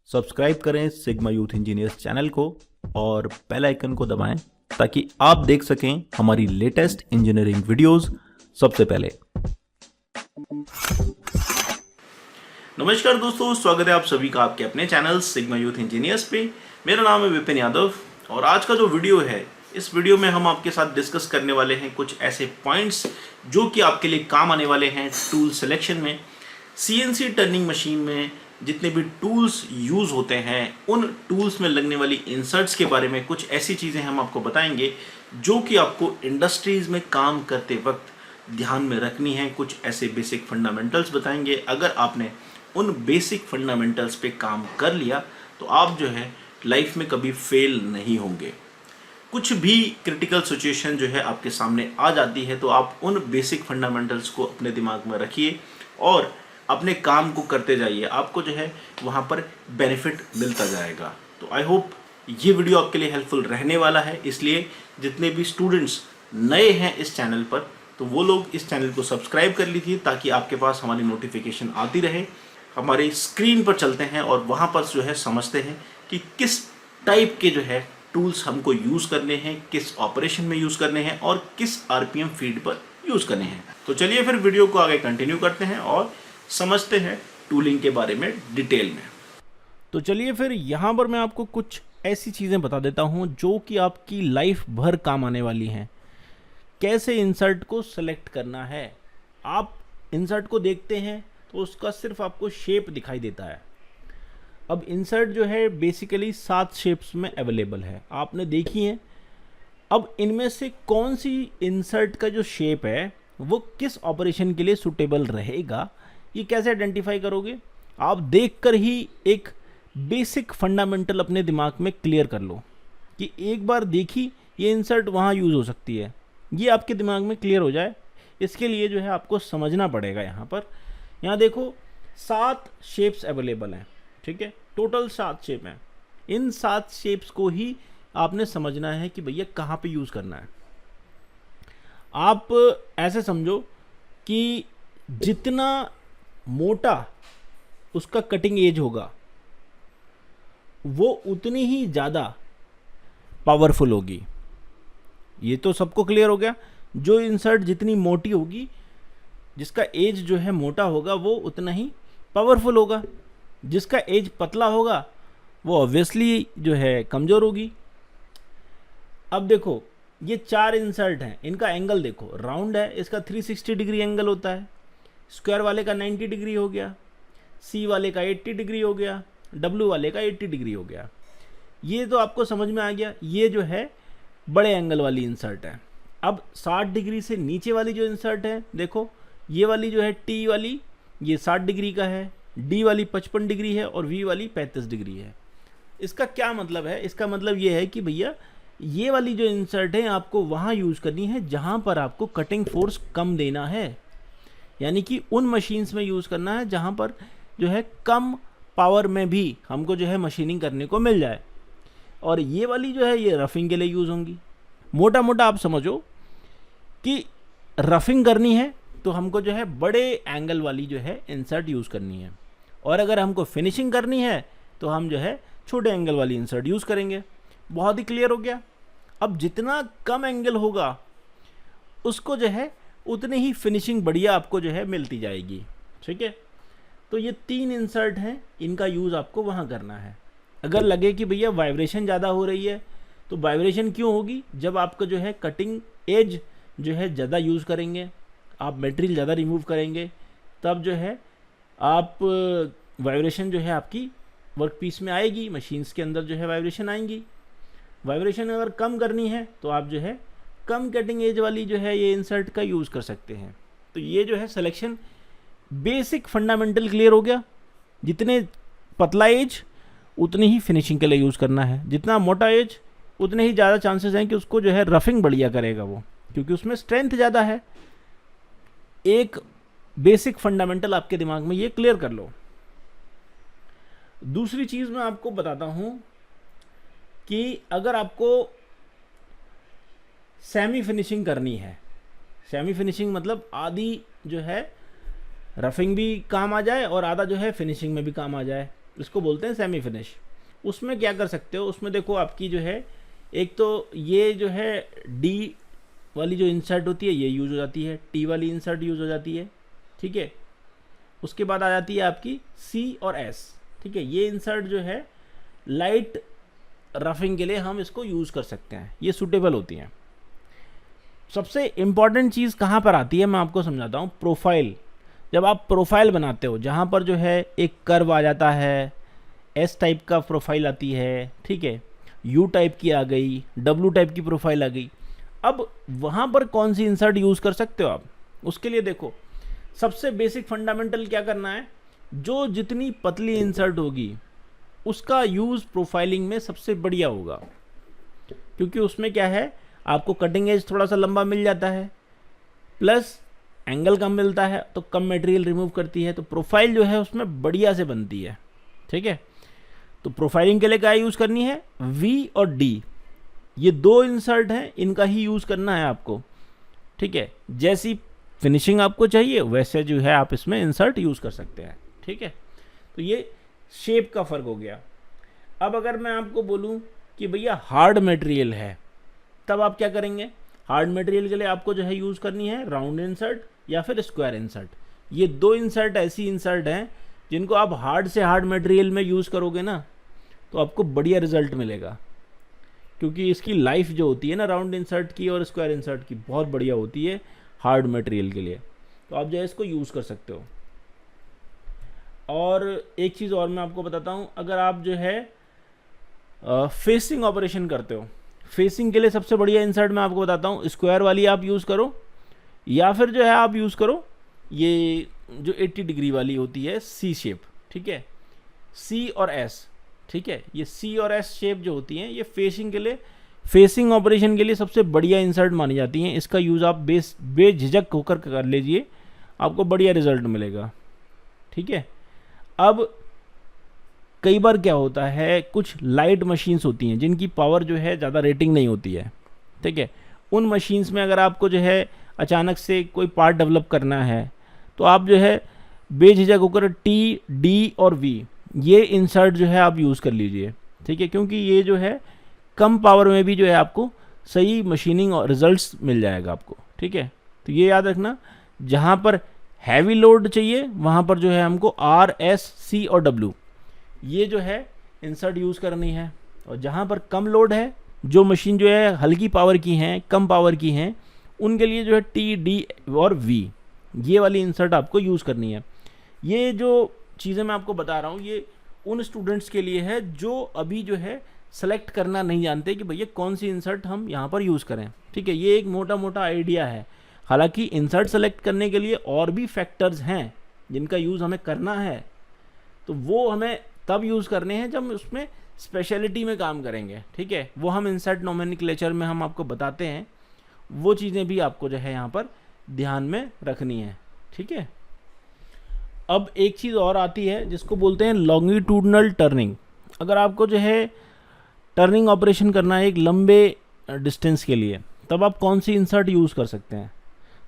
Subscribe करें sigma youth engineers channel को और बेल आइकन को दबाएं ताकि आप देख सकें हमारी लेटेस्ट इंजीनियरिंग वीडियोस सबसे पहले। नमस्कार दोस्तों, स्वागत है आप सभी का आपके अपने चैनल सिग्मा यूथ इंजीनियर्स पे। मेरा नाम है विपिन यादव और आज का जो वीडियो है, इस वीडियो में हम आपके साथ डिस्कस करने वाले हैं कुछ ऐसे पॉइंट्स जो कि आपके लिए काम आने वाले हैं टूल सिलेक्शन में। सीएनसी टर्निंग मशीन में जितने भी टूल्स यूज़ होते हैं, उन टूल्स में लगने वाली इंसर्ट्स के बारे में कुछ ऐसी चीज़ें हम आपको बताएंगे जो कि आपको इंडस्ट्रीज़ में काम करते वक्त ध्यान में रखनी है। कुछ ऐसे बेसिक फंडामेंटल्स बताएंगे। अगर आपने उन बेसिक फंडामेंटल्स पे काम कर लिया तो आप जो है लाइफ में कभी फेल नहीं होंगे। कुछ भी क्रिटिकल सिचुएशन जो है आपके सामने आ जाती है तो आप उन बेसिक फंडामेंटल्स को अपने दिमाग में रखिए और अपने काम को करते जाइए। आपको जो है वहाँ पर बेनिफिट मिलता जाएगा। तो आई होप ये वीडियो आपके लिए हेल्पफुल रहने वाला है, इसलिए जितने भी स्टूडेंट्स नए हैं इस चैनल पर तो वो लोग इस चैनल को सब्सक्राइब कर लीजिए ताकि आपके पास हमारी नोटिफिकेशन आती रहे। हमारे स्क्रीन पर चलते हैं और वहाँ पर जो है समझते हैं कि किस टाइप के जो है टूल्स हमको यूज़ करने हैं, किस ऑपरेशन में यूज़ करने हैं और किस आरपीएम फीड पर यूज़ करने हैं। तो चलिए फिर वीडियो को आगे कंटिन्यू करते हैं और समझते हैं टूलिंग के बारे में डिटेल में। तो चलिए फिर यहाँ पर मैं आपको कुछ ऐसी चीज़ें बता देता हूँ जो कि आपकी लाइफ भर काम आने वाली हैं। कैसे इंसर्ट को सेलेक्ट करना है। आप इंसर्ट को देखते हैं तो उसका सिर्फ आपको शेप दिखाई देता है। अब इंसर्ट जो है बेसिकली 7 शेप्स में अवेलेबल है, आपने देखी है। अब इनमें से कौन सी इंसर्ट का जो शेप है वो किस ऑपरेशन के लिए सूटेबल रहेगा, ये कैसे आइडेंटिफाई करोगे। आप देखकर ही एक बेसिक फंडामेंटल अपने दिमाग में क्लियर कर लो कि एक बार देखी ये इंसर्ट वहाँ यूज़ हो सकती है, ये आपके दिमाग में क्लियर हो जाए। इसके लिए जो है आपको समझना पड़ेगा। यहाँ देखो 7 शेप्स अवेलेबल हैं, ठीक है। टोटल 7 शेप हैं। इन 7 शेप्स को ही आपने समझना है कि भैया कहाँ पे यूज़ करना है। आप ऐसे समझो कि जितना मोटा उसका कटिंग एज होगा वो उतनी ही ज़्यादा पावरफुल होगी। ये तो सबको क्लियर हो गया। जो इंसर्ट जितनी मोटी होगी, जिसका एज जो है मोटा होगा, वो उतना ही पावरफुल होगा। जिसका एज पतला होगा वो ऑब्वियसली जो है कमज़ोर होगी। अब देखो ये 4 इंसर्ट हैं, इनका एंगल देखो। राउंड है, इसका 360 डिग्री एंगल होता है। स्क्वायर वाले का 90 डिग्री हो गया, सी वाले का 80 डिग्री हो गया, डब्ल्यू वाले का 80 डिग्री हो गया। ये तो आपको समझ में आ गया। ये जो है बड़े एंगल वाली इंसर्ट है। अब 60 डिग्री से नीचे वाली जो इंसर्ट है, देखो ये वाली जो है टी वाली, ये 60 डिग्री का है, डी वाली 55 डिग्री है और वी वाली 35 डिग्री है। इसका क्या मतलब है? इसका मतलब ये है कि भैया ये वाली जो इंसर्ट है आपको वहाँ यूज़ करनी है जहाँ पर आपको कटिंग फोर्स कम देना है, यानी कि उन मशीन्स में यूज़ करना है जहाँ पर जो है कम पावर में भी हमको जो है मशीनिंग करने को मिल जाए। और ये वाली जो है ये रफिंग के लिए यूज़ होंगी। मोटा मोटा आप समझो कि रफिंग करनी है तो हमको जो है बड़े एंगल वाली जो है इंसर्ट यूज़ करनी है, और अगर हमको फिनिशिंग करनी है तो हम जो है छोटे एंगल वाली इंसर्ट यूज़ करेंगे। बहुत ही क्लियर हो गया। अब जितना कम एंगल होगा उसको जो है उतनी ही फिनिशिंग बढ़िया आपको जो है मिलती जाएगी, ठीक है। तो ये 3 इंसर्ट हैं, इनका यूज़ आपको वहाँ करना है। अगर लगे कि भैया वाइब्रेशन ज़्यादा हो रही है, तो वाइब्रेशन क्यों होगी? जब आपका जो है कटिंग एज जो है ज़्यादा यूज़ करेंगे, आप मटेरियल ज़्यादा रिमूव करेंगे, तब जो है आप वाइब्रेशन जो है आपकी वर्क पीस में आएगी, मशीन्स के अंदर जो है वाइब्रेशन आएंगी। वाइब्रेशन अगर कम करनी है तो आप जो है कम कटिंग एज वाली जो है ये इंसर्ट का यूज़ कर सकते हैं। तो ये जो है सिलेक्शन बेसिक फंडामेंटल क्लियर हो गया। जितने पतला एज उतनी ही फिनिशिंग के लिए यूज़ करना है, जितना मोटा एज उतने ही ज़्यादा चांसेस हैं कि उसको जो है रफिंग बढ़िया करेगा वो, क्योंकि उसमें स्ट्रेंथ ज़्यादा है। एक बेसिक फंडामेंटल आपके दिमाग में ये क्लियर कर लो। दूसरी चीज़ मैं आपको बताता हूँ कि अगर आपको सेमी फिनिशिंग करनी है, सेमी फिनिशिंग मतलब आधी जो है रफिंग भी काम आ जाए और आधा जो है फिनिशिंग में भी काम आ जाए, इसको बोलते हैं सेमी फिनिश। उसमें क्या कर सकते हो, उसमें देखो आपकी जो है एक तो ये जो है डी वाली जो इंसर्ट होती है ये यूज़ हो जाती है, टी वाली इंसर्ट यूज़ हो जाती है, ठीक है। उसके बाद आ जाती है आपकी सी और एस, ठीक है। ये इंसर्ट जो है लाइट रफिंग के लिए हम इसको यूज़ कर सकते हैं, ये सूटेबल होती हैं। सबसे इम्पॉर्टेंट चीज़ कहाँ पर आती है मैं आपको समझाता हूँ, प्रोफाइल। जब आप प्रोफाइल बनाते हो जहाँ पर जो है एक कर्व आ जाता है, एस टाइप का प्रोफाइल आती है, ठीक है, यू टाइप की आ गई, डब्ल्यू टाइप की प्रोफाइल आ गई। अब वहाँ पर कौन सी इंसर्ट यूज़ कर सकते हो आप, उसके लिए देखो सबसे बेसिक फंडामेंटल क्या करना है, जो जितनी पतली इंसर्ट होगी उसका यूज़ प्रोफाइलिंग में सबसे बढ़िया होगा, क्योंकि उसमें क्या है आपको कटिंग एज थोड़ा सा लंबा मिल जाता है, प्लस एंगल कम मिलता है तो कम मटेरियल रिमूव करती है, तो प्रोफाइल जो है उसमें बढ़िया से बनती है, ठीक है। तो प्रोफाइलिंग के लिए क्या यूज़ करनी है, वी और डी, ये दो इंसर्ट हैं, इनका ही यूज़ करना है आपको, ठीक है। जैसी फिनिशिंग आपको चाहिए वैसे जो है आप इसमें इंसर्ट यूज़ कर सकते हैं, ठीक है। तो ये शेप का फ़र्क हो गया। अब अगर मैं आपको बोलूँ कि भैया हार्ड मटेरियल है, तब आप क्या करेंगे, हार्ड मटेरियल के लिए आपको जो है यूज़ करनी है राउंड इंसर्ट या फिर स्क्वायर इंसर्ट। ये दो इंसर्ट ऐसी इंसर्ट हैं जिनको आप हार्ड से हार्ड मटेरियल में यूज़ करोगे ना तो आपको बढ़िया रिजल्ट मिलेगा, क्योंकि इसकी लाइफ जो होती है ना राउंड इंसर्ट की और स्क्वायर इंसर्ट की बहुत बढ़िया होती है हार्ड मटेरियल के लिए, तो आप जो है इसको यूज़ कर सकते हो। और एक चीज़ और मैं आपको बताता हूँ, अगर आप जो है फेसिंग ऑपरेशन करते हो, फेसिंग के लिए सबसे बढ़िया इंसर्ट मैं आपको बताता हूँ, स्क्वायर वाली आप यूज़ करो या फिर जो है आप यूज़ करो ये जो 80 डिग्री वाली होती है सी शेप, ठीक है, सी और एस, ठीक है। ये सी और एस शेप जो होती हैं ये फेसिंग के लिए, फेसिंग ऑपरेशन के लिए सबसे बढ़िया इंसर्ट मानी जाती हैं। इसका यूज़ आप बेझिझक होकर कर लीजिए, आपको बढ़िया रिजल्ट मिलेगा, ठीक है। अब कई बार क्या होता है, कुछ लाइट मशीन्स होती हैं जिनकी पावर जो है ज़्यादा रेटिंग नहीं होती है, ठीक है। उन मशीन्स में अगर आपको जो है अचानक से कोई पार्ट डेवलप करना है तो आप जो है बेझिझक होकर टी, डी और वी ये इंसर्ट जो है आप यूज़ कर लीजिए, ठीक है, क्योंकि ये जो है कम पावर में भी जो है आपको सही मशीनिंग और रिजल्ट्स मिल जाएगा आपको, ठीक है। तो ये याद रखना, जहाँ पर हैवी लोड चाहिए वहाँ पर जो है हमको आर, एस, सी और डब्ल्यू ये जो है इंसर्ट यूज़ करनी है, और जहाँ पर कम लोड है, जो मशीन जो है हल्की पावर की हैं, कम पावर की हैं, उनके लिए जो है टी, डी और वी ये वाली इंसर्ट आपको यूज़ करनी है। ये जो चीज़ें मैं आपको बता रहा हूँ ये उन स्टूडेंट्स के लिए है जो अभी जो है सेलेक्ट करना नहीं जानते कि भैया कौन सी इंसर्ट हम यहाँ पर यूज़ करें, ठीक है। ये एक मोटा मोटा आइडिया है, हालांकि इंसर्ट सेलेक्ट करने के लिए और भी फैक्टर्स हैं जिनका यूज़ हमें करना है, तो वो हमें तब यूज़ करने हैं जब उसमें स्पेशलिटी में काम करेंगे, ठीक है। वो हम इंसर्ट नोमेनक्लेचर में हम आपको बताते हैं, वो चीज़ें भी आपको जो है यहाँ पर ध्यान में रखनी है, ठीक है। अब एक चीज़ और आती है जिसको बोलते हैं लॉन्गिट्यूडनल टर्निंग। अगर आपको जो है टर्निंग ऑपरेशन करना है एक लंबे डिस्टेंस के लिए, तब आप कौन सी इंसर्ट यूज़ कर सकते हैं।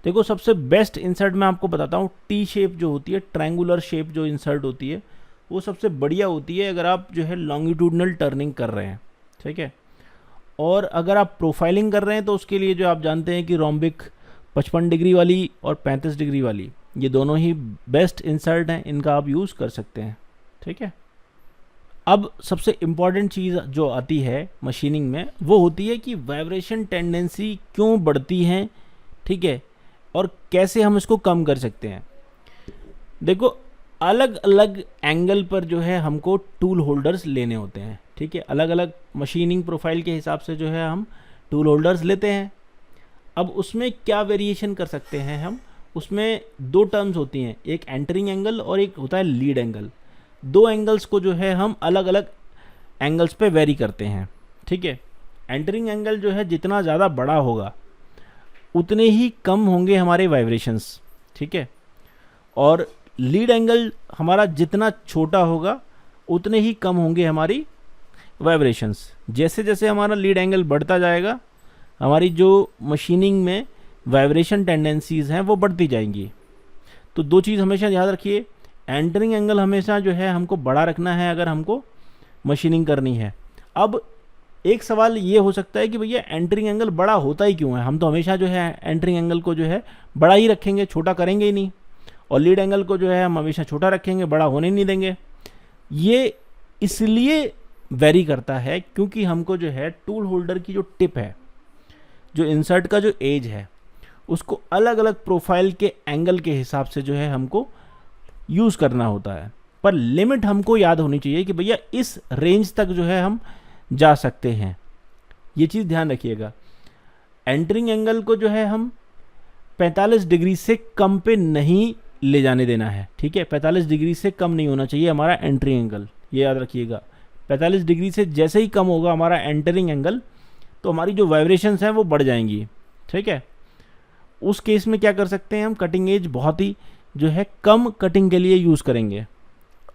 देखो सबसे बेस्ट इंसर्ट मैं आपको बताता हूँ, टी शेप जो होती है, ट्रायंगुलर शेप जो इंसर्ट होती है वो सबसे बढ़िया होती है अगर आप जो है लॉन्गिट्यूडनल टर्निंग कर रहे हैं, ठीक है। और अगर आप प्रोफाइलिंग कर रहे हैं तो उसके लिए जो आप जानते हैं कि रोम्बिक 55 डिग्री वाली और 35 डिग्री वाली ये दोनों ही बेस्ट इंसर्ट हैं, इनका आप यूज़ कर सकते हैं, ठीक है। अब सबसे इम्पॉर्टेंट चीज़ जो आती है मशीनिंग में वो होती है कि वाइब्रेशन टेंडेंसी क्यों बढ़ती हैं, ठीक है, और कैसे हम इसको कम कर सकते हैं। देखो अलग अलग एंगल पर जो है हमको टूल होल्डर्स लेने होते हैं, ठीक है। अलग अलग मशीनिंग प्रोफाइल के हिसाब से जो है हम टूल होल्डर्स लेते हैं। अब उसमें क्या वेरिएशन कर सकते हैं हम, उसमें दो टर्म्स होती हैं, एक एंटरिंग एंगल और एक होता है लीड एंगल। दो एंगल्स को जो है हम अलग अलग एंगल्स पे वेरी करते हैं, ठीक है। एंटरिंग एंगल जो है जितना ज़्यादा बड़ा होगा उतने ही कम होंगे हमारे वाइब्रेशंस, ठीक है। और लीड एंगल हमारा जितना छोटा होगा उतने ही कम होंगे हमारी वाइब्रेशंस। जैसे जैसे हमारा लीड एंगल बढ़ता जाएगा हमारी जो मशीनिंग में वाइब्रेशन टेंडेंसीज़ हैं वो बढ़ती जाएंगी। तो दो चीज़ हमेशा याद रखिए, एंटरिंग एंगल हमेशा जो है हमको बड़ा रखना है अगर हमको मशीनिंग करनी है। अब एक सवाल ये हो सकता है कि भैया एंटरिंग एंगल बड़ा होता ही क्यों है, हम तो हमेशा जो है एंटरिंग एंगल को जो है बड़ा ही रखेंगे, छोटा करेंगे ही नहीं, और लीड एंगल को जो है हम हमेशा छोटा रखेंगे, बड़ा होने ही नहीं देंगे। ये इसलिए वेरी करता है क्योंकि हमको जो है टूल होल्डर की जो टिप है, जो इंसर्ट का जो एज है, उसको अलग अलग प्रोफाइल के एंगल के हिसाब से जो है हमको यूज़ करना होता है। पर लिमिट हमको याद होनी चाहिए कि भैया इस रेंज तक जो है हम जा सकते हैं, ये चीज़ ध्यान रखिएगा। एंटरिंग एंगल को जो है हम 45 डिग्री से कम पे नहीं ले जाने देना है, ठीक है। 45 डिग्री से कम नहीं होना चाहिए हमारा एंटरिंग एंगल, ये याद रखिएगा। 45 डिग्री से जैसे ही कम होगा हमारा एंटरिंग एंगल, तो हमारी जो वाइब्रेशंस हैं वो बढ़ जाएंगी, ठीक है। उस केस में क्या कर सकते हैं हम, कटिंग एज बहुत ही जो है कम कटिंग के लिए यूज़ करेंगे।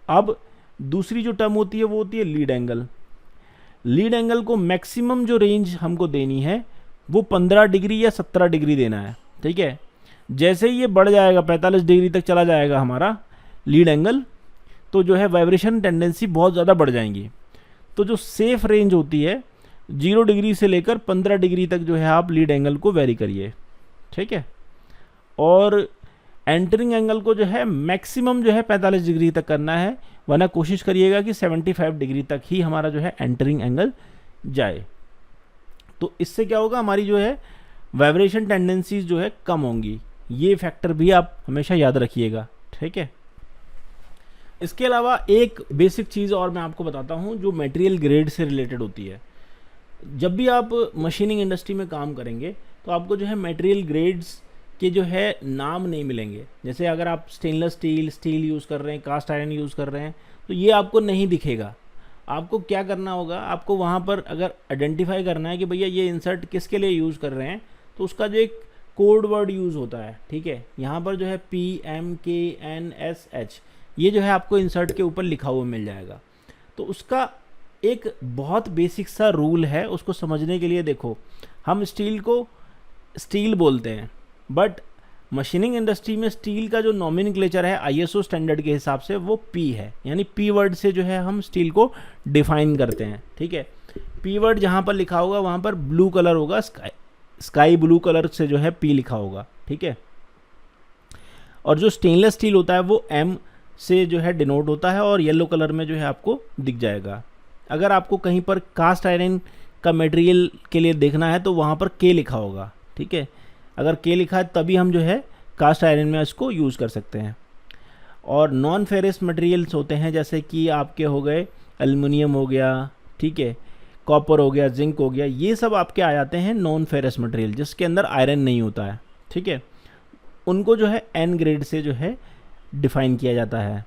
अब दूसरी जो टर्म होती है वो होती है लीड एंगल। लीड एंगल को मैक्सिमम जो रेंज हमको देनी है वो 15 डिग्री या 17 डिग्री देना है, ठीक है। जैसे ही ये बढ़ जाएगा 45 डिग्री तक चला जाएगा हमारा लीड एंगल, तो जो है वाइब्रेशन टेंडेंसी बहुत ज़्यादा बढ़ जाएंगी। तो जो सेफ रेंज होती है 0 डिग्री से लेकर 15 डिग्री तक जो है आप लीड एंगल को वेरी करिए, ठीक है। और एंटरिंग एंगल को जो है मैक्सिमम जो है 45 डिग्री तक करना है, वरना कोशिश करिएगा कि 75 डिग्री तक ही हमारा जो है एंटरिंग एंगल जाए। तो इससे क्या होगा, हमारी जो है वाइब्रेशन टेंडेंसीज जो है कम होंगी। ये फैक्टर भी आप हमेशा याद रखिएगा, ठीक है। इसके अलावा एक बेसिक चीज़ और मैं आपको बताता हूँ जो मटेरियल ग्रेड से रिलेटेड होती है। जब भी आप मशीनिंग इंडस्ट्री में काम करेंगे तो आपको जो है मटेरियल ग्रेड्स के जो है नाम नहीं मिलेंगे। जैसे अगर आप स्टेनलेस स्टील यूज़ कर रहे हैं, कास्ट आयरन यूज़ कर रहे हैं, तो ये आपको नहीं दिखेगा। आपको क्या करना होगा, आपको वहाँ पर अगर आइडेंटिफाई करना है कि भैया ये इंसर्ट किसके लिए यूज़ कर रहे हैं, तो उसका जो एक कोड वर्ड यूज़ होता है, ठीक है। यहाँ पर जो है PMKNSH ये जो है आपको इंसर्ट के ऊपर लिखा हुआ मिल जाएगा। तो उसका एक बहुत बेसिक सा रूल है, उसको समझने के लिए देखो, हम स्टील को स्टील बोलते हैं, बट मशीनिंग इंडस्ट्री में स्टील का जो नॉमेनक्लेचर है ISO स्टैंडर्ड के हिसाब से वो P है, यानी P वर्ड से जो है हम स्टील को डिफाइन करते हैं, ठीक है। P वर्ड जहाँ पर लिखा होगा वहाँ पर ब्लू कलर होगा, स्काई ब्लू कलर से जो है P लिखा होगा, ठीक है। और जो स्टेनलेस स्टील होता है वो M से जो है डिनोट होता है और येलो कलर में जो है आपको दिख जाएगा। अगर आपको कहीं पर कास्ट आयरन का मटेरियल के लिए देखना है तो वहाँ पर K लिखा होगा, ठीक है। अगर K लिखा है तभी हम जो है कास्ट आयरन में इसको यूज़ कर सकते हैं। और नॉन फेरस मटेरियल्स होते हैं, जैसे कि आपके हो गए एल्युमिनियम हो गया, ठीक है, कॉपर हो गया, जिंक हो गया, ये सब आपके आ जाते हैं नॉन फेरस मटेरियल जिसके अंदर आयरन नहीं होता है, ठीक है। उनको जो है N ग्रेड से जो है डिफाइन किया जाता है।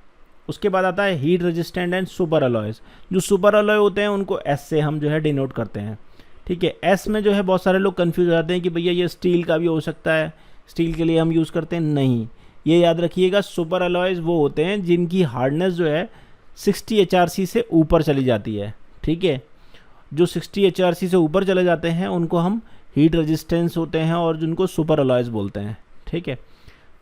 उसके बाद आता है heat resistant and super alloys. जो सुपर अलॉय होते हैं उनको S से हम जो है डिनोट करते हैं, ठीक है। S में जो है बहुत सारे लोग कंफ्यूज हो जाते हैं कि भैया ये स्टील का भी हो सकता है, स्टील के लिए हम यूज़ करते हैं, नहीं। ये याद रखिएगा, सुपर अलॉयज़ वो होते हैं जिनकी हार्डनेस जो है 60 HRC से ऊपर चली जाती है, ठीक है। जो 60 HRC से ऊपर चले जाते हैं उनको हम हीट रेजिस्टेंस होते हैं और जिनको सुपर अलॉयज़ बोलते हैं, ठीक है।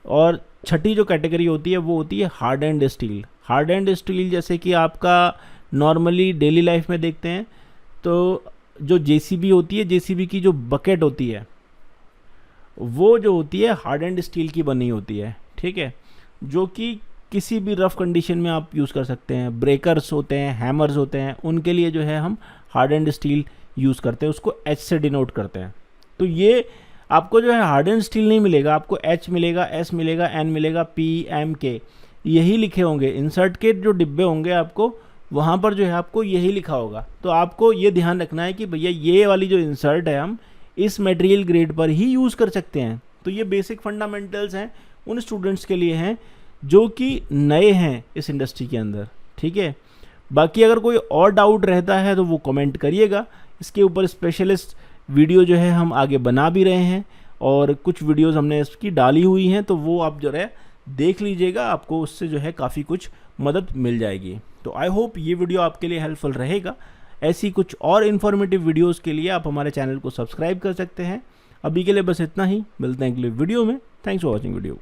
और छठी जो कैटेगरी होती है वो होती है hard and steel. Hard and steel जैसे कि आपका नॉर्मली डेली लाइफ में देखते हैं, तो जो JCB होती है, JCB की जो बकेट होती है वो जो होती है हार्ड एंड स्टील की बनी होती है, ठीक है, जो कि किसी भी रफ कंडीशन में आप यूज़ कर सकते हैं। ब्रेकर्स होते हैं, हैमर्स होते हैं, उनके लिए जो है हम हार्ड एंड स्टील यूज़ करते हैं, उसको H से डिनोट करते हैं। तो ये आपको जो है हार्ड एंड स्टील नहीं मिलेगा, आपको H मिलेगा, S मिलेगा, N मिलेगा, PMK यही लिखे होंगे। इंसर्ट के जो डिब्बे होंगे आपको वहाँ पर जो है आपको यही लिखा होगा। तो आपको ये ध्यान रखना है कि भैया ये वाली जो इंसर्ट है हम इस मटेरियल ग्रेड पर ही यूज़ कर सकते हैं। तो ये बेसिक फंडामेंटल्स हैं, उन स्टूडेंट्स के लिए हैं जो कि नए हैं इस इंडस्ट्री के अंदर, ठीक है। बाकी अगर कोई और डाउट रहता है तो वो कमेंट करिएगा। इसके ऊपर स्पेशलिस्ट वीडियो जो है हम आगे बना भी रहे हैं और कुछ वीडियोस हमने इसकी डाली हुई हैं, तो वो आप जो है देख लीजिएगा, आपको उससे जो है काफ़ी कुछ मदद मिल जाएगी। तो आई होप ये वीडियो आपके लिए हेल्पफुल रहेगा। ऐसी कुछ और इन्फॉर्मेटिव वीडियोस के लिए आप हमारे चैनल को सब्सक्राइब कर सकते हैं। अभी के लिए बस इतना ही, मिलते हैं अगले वीडियो में। Thanks for watching video.